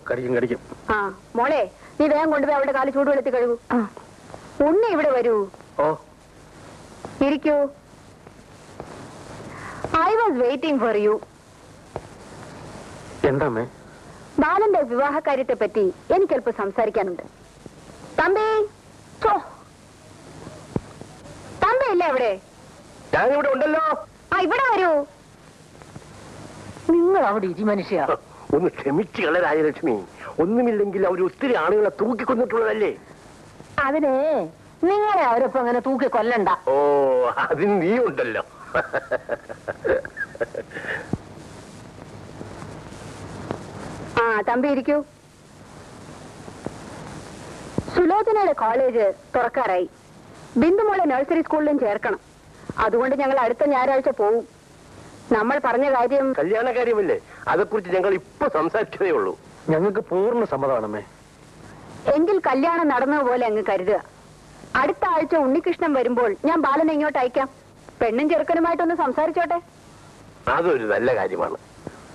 കടിക്കും. ആ മോളെ, നീ വേഗം കൊണ്ടുപോയി അവളുടെ കാല് ചൂടുവെള്ളത്തിൽ കഴുകൂ. ഉണ്ണി ഇവിടെ വരൂ. ഓ, ഇരിക്കൂ. I was waiting for you. എന്താമ്മേ? ബാലന്റെ വിവാഹ കാര്യത്തെ പറ്റി എനിക്കല്പം സംസാരിക്കാനുണ്ട്. തമ്പി, തമ്പി ഇല്ല ഇവിടെ? ഞാനിവിടെ ഉണ്ടല്ലോ. ആ, ഇവിടെ വരൂ. നിങ്ങൾ അവിടെ ഇരി മനുഷ്യ. ഒന്ന് ക്ഷമിച്ചു കള രാജലക്ഷ്മി. ഒന്നുമില്ലെങ്കിൽ അവർ ഒത്തിരി ആളുകളെ തൂക്കിക്കൊന്നിട്ടുള്ളതല്ലേ. അതിനെ നിങ്ങളെ അവരൊപ്പം അങ്ങനെ തൂക്കി കൊല്ലണ്ട. ഓ, അതിന് നീ ഉണ്ടല്ലോ. ആ, തമ്പി ഇരിക്കൂ. സുലോചനയുടെ കോളേജ് തുറക്കാറായി. ബിന്ദുമോളെ നഴ്സറി സ്കൂളിലും ചേർക്കണം. അതുകൊണ്ട് ഞങ്ങൾ അടുത്ത ഞായറാഴ്ച പോവും. നമ്മൾ പറഞ്ഞ കാര്യം കല്യാണ കാര്യമല്ലേ, അതേക്കുറിച്ച് ഞങ്ങൾ ഇപ്പൊ സംസാരിച്ചതേ ഉള്ളൂ. ഞങ്ങൾക്ക് പൂർണ്ണ സമ്മതമാണമ്മേ. എങ്കിൽ കല്യാണം നടന്നതുപോലെ അങ്ങ് കരുതുക. അടുത്ത ആഴ്ച ഉണ്ണികൃഷ്ണൻ വരുമ്പോൾ ഞാൻ ബാലനെ ഇങ്ങോട്ട് അയക്കാം. പെണ്ണും ചെറുക്കനുമായിട്ടൊന്ന് സംസാരിച്ചോട്ടെ. അതൊരു നല്ല കാര്യമാണ്.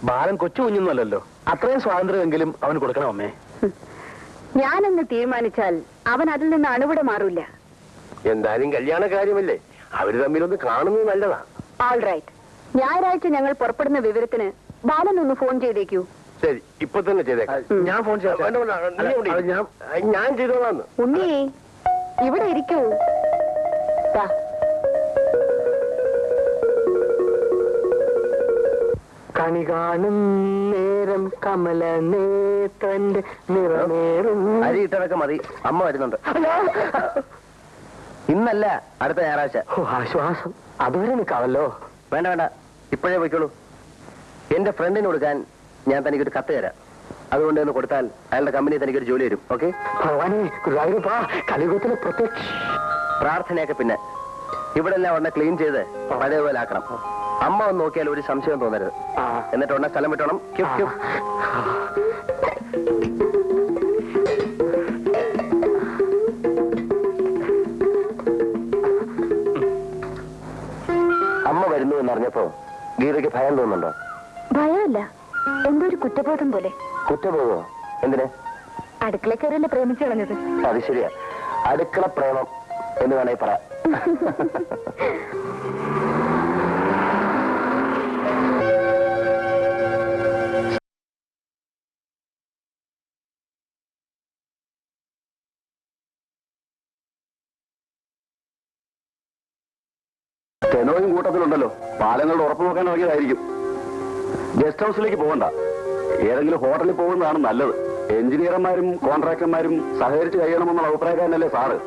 ബാലൻ കൊച്ചു കുഞ്ഞൊന്നുമല്ലല്ലോ. അത്രയും സ്വാതന്ത്ര്യമെങ്കിലും അവന് കൊടുക്കണം അമ്മേ. ഞാനെന്ന് തീരുമാനിച്ചാൽ അവൻ അതിൽ നിന്ന് അണുവിടെ മാറില്ല. എന്തായാലും കല്യാണ കാര്യമല്ലേ, അവര് തമ്മിലൊന്ന് കാണുന്നത് നല്ലതാ. All right. ഞായറാഴ്ച ഞങ്ങൾ പുറപ്പെടുന്ന വിവരത്തിന് ബാലൻ ഒന്ന് ഫോൺ ചെയ്തേക്കൂ. ശരി, ഇപ്പൊ തന്നെ ചെയ്തേക്കാം. ഞാൻ ഫോൺ ചെയ്യാം. ഞാൻ ചെയ്തോളാന്ന്. ഉണ്ണി, ഇവിടെ ഇരിക്കൂ. കണി കാണും നേരം കമല നേത്രന്റെ നിറമേറും. അരി ഇട്ടതൊക്കെ മതി, അമ്മ വരുന്നുണ്ട്. ഇന്നല്ല, അടുത്ത ഞായറാഴ്ച. ആശ്വാസം. അതുവരെ നിൽക്കാമല്ലോ. വേണ്ട വേണ്ട, ഇപ്പോഴേ പോയിക്കോളൂ. എന്റെ ഫ്രണ്ടിന് കൊടുക്കാൻ ഞാൻ തനിക്കൊരു കത്ത് തരാം. അതുകൊണ്ട് ഒന്ന് കൊടുത്താൽ അയാളുടെ കമ്പനി തനിക്കൊരു ജോലി വരും. ഓക്കെ? ഭഗവാനെ, ഗുരുവായൂരപ്പാ, കലിയുഗത്തിലെ പ്രത്യക്ഷ. പ്രാർത്ഥനയൊക്കെ പിന്നെ. ഇവിടെ എല്ലാം ഉടനെ ക്ലീൻ ചെയ്ത് പഴയപോലെ ആക്കണം. അമ്മ ഒന്ന് നോക്കിയാൽ ഒരു സംശയം തോന്നരുത്. എന്നിട്ട് ഉടനെ സ്ഥലം വിട്ടോണം. അമ്മ വരുന്നു എന്നറിഞ്ഞപ്പോ ഗീതയ്ക്ക് ഭയം തോന്നുന്നുണ്ടോ? ഭയമല്ല, എന്തോ ഒരു കുറ്റബോധം പോലെ. കുറ്റബോധമോ? എന്തിന്? അടുക്കള കയറിയല്ലേ പ്രേമിച്ചു കളഞ്ഞത്. അത് ശരിയാ, അടുക്കള പ്രേമം എന്ന് വേണേ പറ. ടെനോയും കൂട്ടത്തിലുണ്ടല്ലോ. പാലങ്ങളുടെ ഉറപ്പ് നോക്കാൻ ഇറങ്ങിയതായിരിക്കും. ഗസ്റ്റ് ഹൗസിലേക്ക് പോകണ്ട, ഏതെങ്കിലും ഹോട്ടലിൽ പോകുന്നതാണ് നല്ലത്. എഞ്ചിനീയർമാരും കോൺട്രാക്ടർമാരും സഹകരിച്ച് കഴിയണമെന്നുള്ള അഭിപ്രായക്കാരനല്ലേ സാറ്.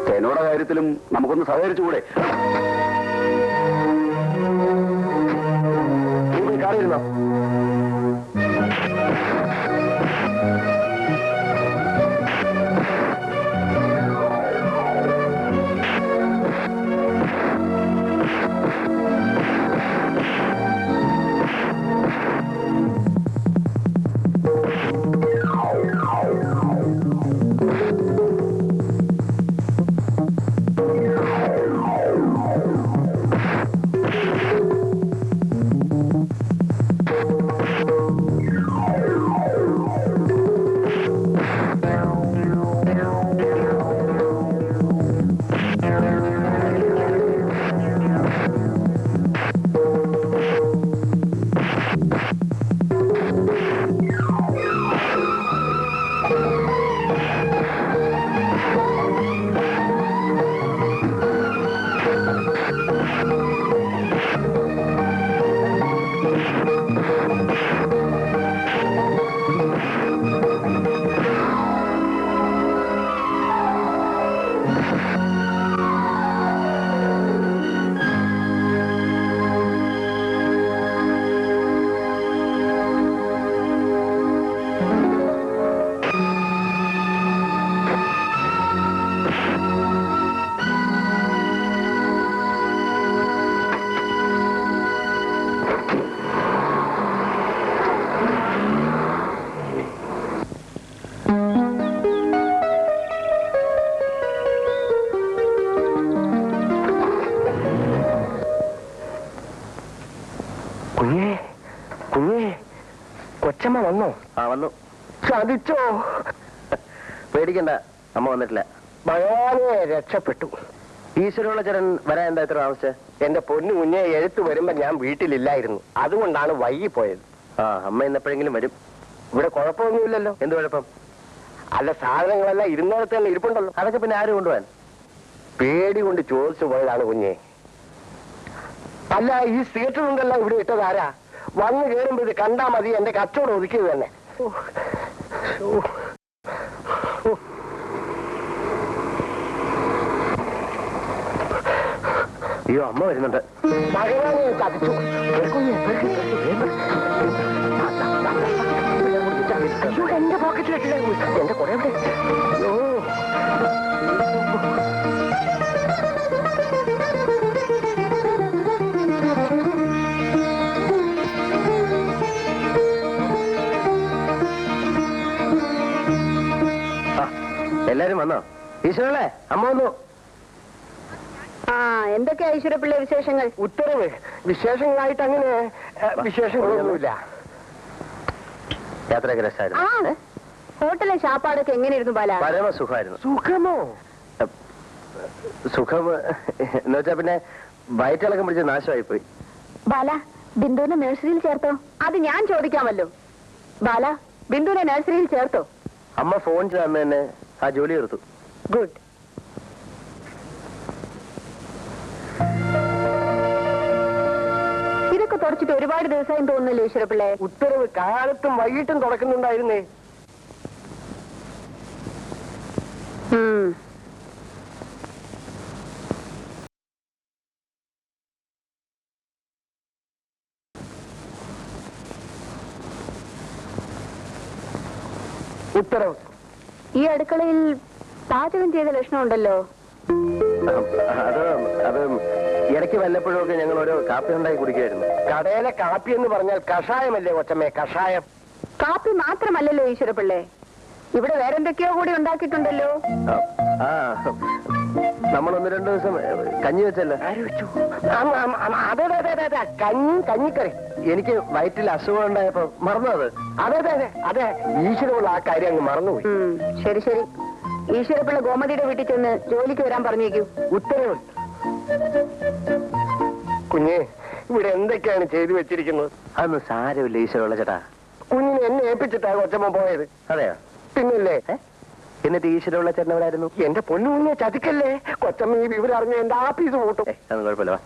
ടെനോയുടെ കാര്യത്തിലും നമുക്കൊന്ന് സഹകരിച്ചുകൂടെ? കാറിയിരുന്നോ? കൊച്ചമ്മ വന്നോ? വന്നു. ചതിച്ചോ? പേടിക്കണ്ട, അമ്മ വന്നിട്ടില്ല. ഭഗവാനെ രക്ഷപ്പെട്ടു. ഈശ്വരമുള്ള ചേട്ടൻ വരാൻ എന്താ ഇത്ര താമസിച്ചത്? എന്റെ പൊന്നു കുഞ്ഞെ എഴുത്ത് വരുമ്പോ ഞാൻ വീട്ടിലില്ലായിരുന്നു, അതുകൊണ്ടാണ് വൈകിപ്പോയത്. ആ, അമ്മ ഇന്നെപ്പോഴെങ്കിലും വരും. ഇവിടെ കുഴപ്പമൊന്നുമില്ലല്ലോ. എന്ത് കുഴപ്പം? അല്ല, സാധനങ്ങളെല്ലാം ഇരുന്നോടത്ത് തന്നെ ഇരിപ്പുണ്ടല്ലോ. അതൊക്കെ പിന്നെ ആര് കൊണ്ടുപോകാൻ? പേടി കൊണ്ട് ചോദിച്ചു പോയതാണ് കുഞ്ഞെ. അല്ല, ഈ സീറ്റുണ്ടെല്ലാം ഇവിടെ ഇട്ടതാരാ? വന്ന് കയറുമ്പോ ഇത് കണ്ടാ മതി, എന്റെ കച്ചവടം ഒതുക്കിയത് തന്നെ. അയ്യോ, അമ്മ വരുന്നുണ്ട്. ഭഗവാനെ ചതിച്ചു. എന്റെ പോക്കറ്റിലിട്ടില്ല, എന്റെ കുറെ എവിടെ? എല്ലാരും വന്നോ? ഈശ്വരല്ലേ, അമ്മ വന്നു. ആ, എന്തൊക്കെയാ ഈശ്വരപ്പിള്ള വിശേഷങ്ങൾ? ഉത്തരവ് വിശേഷങ്ങളായിട്ട് അങ്ങനെ വിശേഷങ്ങളൊന്നുമില്ല. യാത്രയൊക്കെ രസമായിരുന്നു. ആ, ഹോട്ടലിലെ ശാപ്പാടൊക്കെ എങ്ങനെയായിരുന്നു ബാല? പരമസുഖമായിരുന്നു. സുഖമോ? സുഖം എന്ന് വെച്ചാ പിന്നെ വയറ്റിളക്കം പിടിച്ച് നാശമായി പോയി. ബാല, ബിന്ദുവിനെ നഴ്സറിയിൽ ചേർത്തോ? അത് ഞാൻ ചോദിക്കാമല്ലോ. ബാല, ബിന്ദുവിനെ നഴ്സറിയിൽ ചേർത്തോ? അമ്മ ഫോൺ ചെയ്ത് അന്ന് തന്നെ ആ ജോലി എടുത്തു. ഗുഡ്. ഇതൊക്കെ തുടച്ചിട്ട് ഒരുപാട് ദിവസമായി തോന്നുന്നല്ലോ ഈശ്വരപ്പിള്ളേ. ഉത്തരവ് കാലത്തും വൈകിട്ടും തുടക്കുന്നുണ്ടായിരുന്നേ. ഉത്തരവ്, ഈ അടുക്കളയിൽ പാചകം ചെയ്ത ലക്ഷണമുണ്ടല്ലോ. അത് ഇടയ്ക്ക് വല്ലപ്പോഴും ഒക്കെ ഞങ്ങൾ ഓരോ കാപ്പി ഉണ്ടാക്കി കുടിക്കുമായിരുന്നു. കടയിലെ കാപ്പി എന്ന് പറഞ്ഞാൽ കഷായമല്ലേ കൊച്ചമ്മേ? കഷായം. കാപ്പി മാത്രമല്ലല്ലോ ഈശ്വരപ്പിള്ളേ, ഇവിടെ വേറെന്തൊക്കെയോ കൂടി ഉണ്ടാക്കിയിട്ടുണ്ടല്ലോ. ആ, നമ്മൾ 1-2 ദിവസം കഞ്ഞി വെച്ചല്ലോ. അതെ അതെ അതെ അതെ, കഞ്ഞിക്കറി. എനിക്ക് വയറ്റിൽ അസുഖം ഉണ്ടായപ്പോ മറന്നു അത്. അതെ അതെ അതെ അതെ, ഈശ്വരമുള്ള ആ കാര്യം അങ്ങ് മറന്നുപോയി. ശരി ശരി, ഈശ്വരപ്പിള്ള ഗോമതിയുടെ വീട്ടിൽ ചെന്ന് ജോലിക്ക് വരാൻ പറഞ്ഞേക്കൂ. ഉത്തരവ്. കുഞ്ഞെ, ഇവിടെ എന്തൊക്കെയാണ് ചെയ്തു വെച്ചിരിക്കുന്നത്? അതൊന്നും സാരമില്ല ഈശ്വരമുള്ള ചേട്ടാ. കുഞ്ഞിനെ എന്നെ ഏൽപ്പിച്ചിട്ടാ കൊച്ചമ്മ പോയത്. അതെയോ? പിന്നില്ലേ. എന്നിട്ട് ഈശ്വരമുള്ള ചേട്ടൻ എവിടെ ആയിരുന്നു? എന്റെ പൊന്നു കുഞ്ഞെ ചതിക്കല്ലേ. കൊച്ചമ്മ ഈ വിവരം അറിഞ്ഞ എന്റെ ആഫീസ് കൂട്ടും. അതൊന്നും കുഴപ്പമില്ല.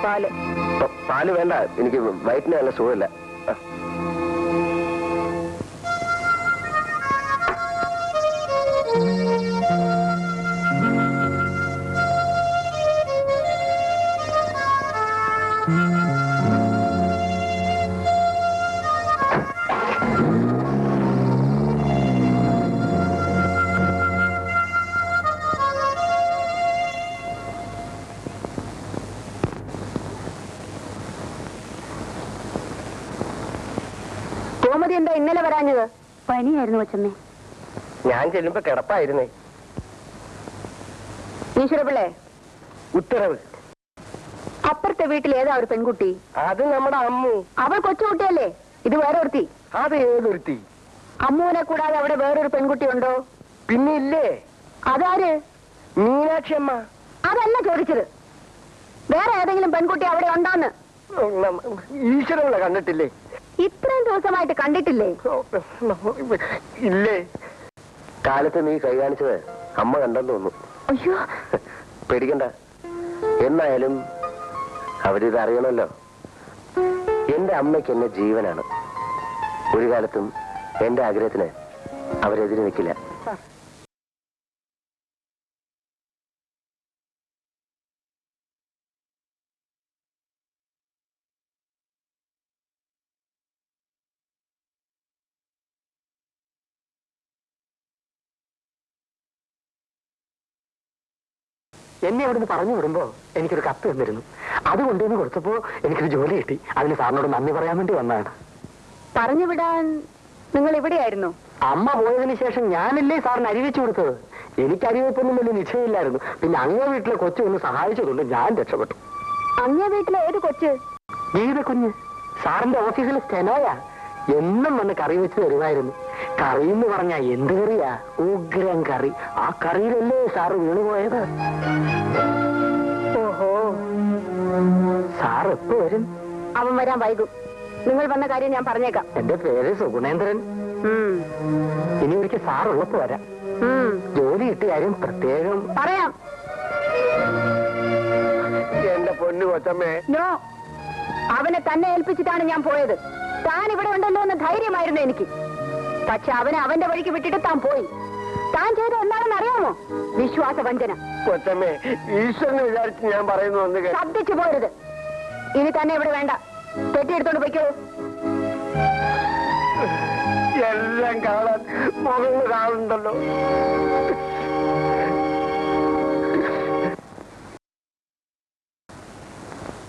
പാല്. പാല് വേണ്ട, എനിക്ക് വയറ്റിന് നല്ല സുഖമില്ല. ഗോമതി എന്താ ഇന്നലെ വരാഞ്ഞത്? പനിയായിരുന്നു കൊച്ചമ്മേ. ഞാൻ ചെല്ലുമ്പോ കിടപ്പായിരുന്നേ. ഈശ്വരപിള്ളേ, ഉത്തരവ്. അപ്പുറത്തെ വീട്ടിൽ ഏതാ ഒരു പെൺകുട്ടി? അത് നമ്മുടെ അമ്മു. അവൾ കൊച്ചുകുട്ടിയല്ലേ? ഇത് വേറെ ഒരുത്തി. അത് ഏതൊരുത്തി? അമ്മുവിനെ കൂടാതെ അവിടെ വേറൊരു പെൺകുട്ടി ഉണ്ടോ? പിന്നെ ഇല്ലേ. അതാര്? മീനാക്ഷി അമ്മ. അതല്ല ചോദിച്ചത്, വേറെ ഏതെങ്കിലും പെൺകുട്ടി അവിടെ ഉണ്ടാന്ന്. ഈശ്വരങ്ങളെ കണ്ടിട്ടില്ലേ? ഇത്രയും ദിവസമായിട്ട് കണ്ടിട്ടില്ലേ? ഇല്ലേ. കാലത്ത് നീ കൈ കാണിച്ചത് അമ്മ കണ്ടെന്ന് തോന്നുന്നു. അയ്യോ, പേടിക്കണ്ട. എന്നായാലും അവരിത് അറിയണമല്ലോ. എന്റെ അമ്മയ്ക്ക് എന്നെ ജീവനാണ്. ഒരു കാലത്തും എന്റെ ആഗ്രഹത്തിന് അവരെതിരെ നിൽക്കില്ല. എന്നെ അവിടുന്ന് പറഞ്ഞു വിടുമ്പോ എനിക്കൊരു കത്ത് തന്നിരുന്നു. അത് കൊണ്ടുവന്ന് കൊടുത്തപ്പോ എനിക്കൊരു ജോലി കിട്ടി. അതിന് സാറിനോട് നന്ദി പറയാൻ വേണ്ടി വന്നതാണ്. പറഞ്ഞു വിടാൻ നിങ്ങൾ ഇവിടെയായിരുന്നു? അമ്മ പോയതിന് ശേഷം ഞാനല്ലേ സാറിന് അരിവെച്ചു കൊടുത്തത്. എനിക്ക് അരിവെപ്പൊന്നും വലിയ നിശ്ചയമില്ലായിരുന്നു. പിന്നെ അങ്ങേ വീട്ടിലെ കൊച്ചു ഒന്ന് സഹായിച്ചതുകൊണ്ട് ഞാൻ രക്ഷപ്പെട്ടു. അങ്ങേ വീട്ടിലെ ഏത് കൊച്ച്? ഗീത കുഞ്ഞ് സാറിന്റെ ഓഫീസിലെ സ്റ്റെനോയാ. എന്നും വന്ന് കറി വെച്ച് തരുമായിരുന്നു. കറി എന്ന് പറഞ്ഞാ എന്ത് കറിയാ? ഉഗ്രം കറി. ആ കറിയിലല്ലേ സാറ് വീണുപോയത്. ഓഹോ, സാർ എപ്പോ വരും? അവൻ വരാൻ വൈകും. നിങ്ങൾ വന്ന കാര്യം ഞാൻ പറഞ്ഞേക്കാം. എന്റെ പേര് സുഗുണേന്ദ്രൻ. ഇനി ഒരിക്കൽ സാറുള്ളപ്പോ വരാം. ജോലി കിട്ടിയ കാര്യം പ്രത്യേകം പറയാം. എന്റെ പൊന്നു കൊച്ചമ്മേ. നോ, അവനെ തന്നെ ഏൽപ്പിച്ചിട്ടാണ് ഞാൻ പോയത്. താൻ ഇവിടെ ഉണ്ടല്ലോ എന്ന് ധൈര്യമായിരുന്നു എനിക്ക്. പക്ഷെ അവനെ അവന്റെ വഴിക്ക് വിട്ടിട്ട് താൻ പോയി. താൻ ചെയ്ത എന്താണെന്ന് അറിയാമോ? വിശ്വാസവഞ്ചന. കൊച്ചമ്മേ, ഈശ്വരനെ വിചാരിച്ച് ഞാൻ പറയുന്നു. ഒന്ന് ശബ്ദിച്ചു പോരുത്. ഇനി തന്നെ ഇവിടെ വേണ്ട. തെറ്റിയെടുത്തോണ്ട് പൊയ്ക്കോ. എല്ലാം കാണാൻ മുകളിൽ കാണുന്നുണ്ടല്ലോ.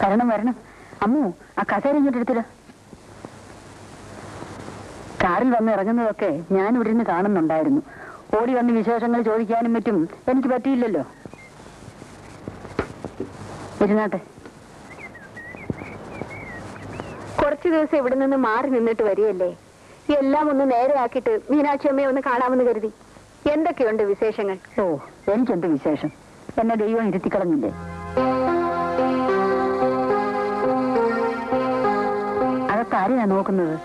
വരണം വരണം. അമ്മു, ആ കസേര ഇങ്ങോട്ട് എടുത്തില്ല. കാറിൽ വന്ന് ഇറങ്ങുന്നതൊക്കെ ഞാൻ ഇവിടെ നിന്ന് കാണുന്നുണ്ടായിരുന്നു. ഓടി വന്ന് വിശേഷങ്ങൾ ചോദിക്കാനും പറ്റും എനിക്ക് പറ്റിയില്ലല്ലോ. ഇരുന്നാട്ടെ. കുറച്ചു ദിവസം ഇവിടെ നിന്ന് മാറി നിന്നിട്ട് വരികയല്ലേ. എല്ലാം ഒന്ന് നേരെയാക്കിയിട്ട് മീനാക്ഷി അമ്മയെ ഒന്ന് കാണാമെന്ന് കരുതി. എന്തൊക്കെയുണ്ട് വിശേഷങ്ങൾ? ഓ, എനിക്കെന്ത് വിശേഷം? എന്നെ ദൈവം ഇരുത്തിക്കളഞ്ഞില്ലേ. അതൊക്കെ ആരെയാ നോക്കുന്നത്?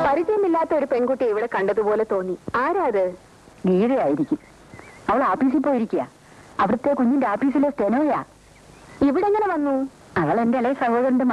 പരിചയമില്ലാത്ത ഒരു പെൺകുട്ടി ഇവിടെ കണ്ടതുപോലെ തോന്നി. ആരാ അത്? ഗീതയായിരിക്കും. അവൾ ആഫീസിൽ പോയിരിക്കുക. അവിടുത്തെ കുഞ്ഞിന്റെ ആഫീസിലെ സ്റ്റെനോയാ. ഇവിടെ എങ്ങനെ വന്നു? അവൾ എന്റെ ഇളയ സഹോദരന്റെ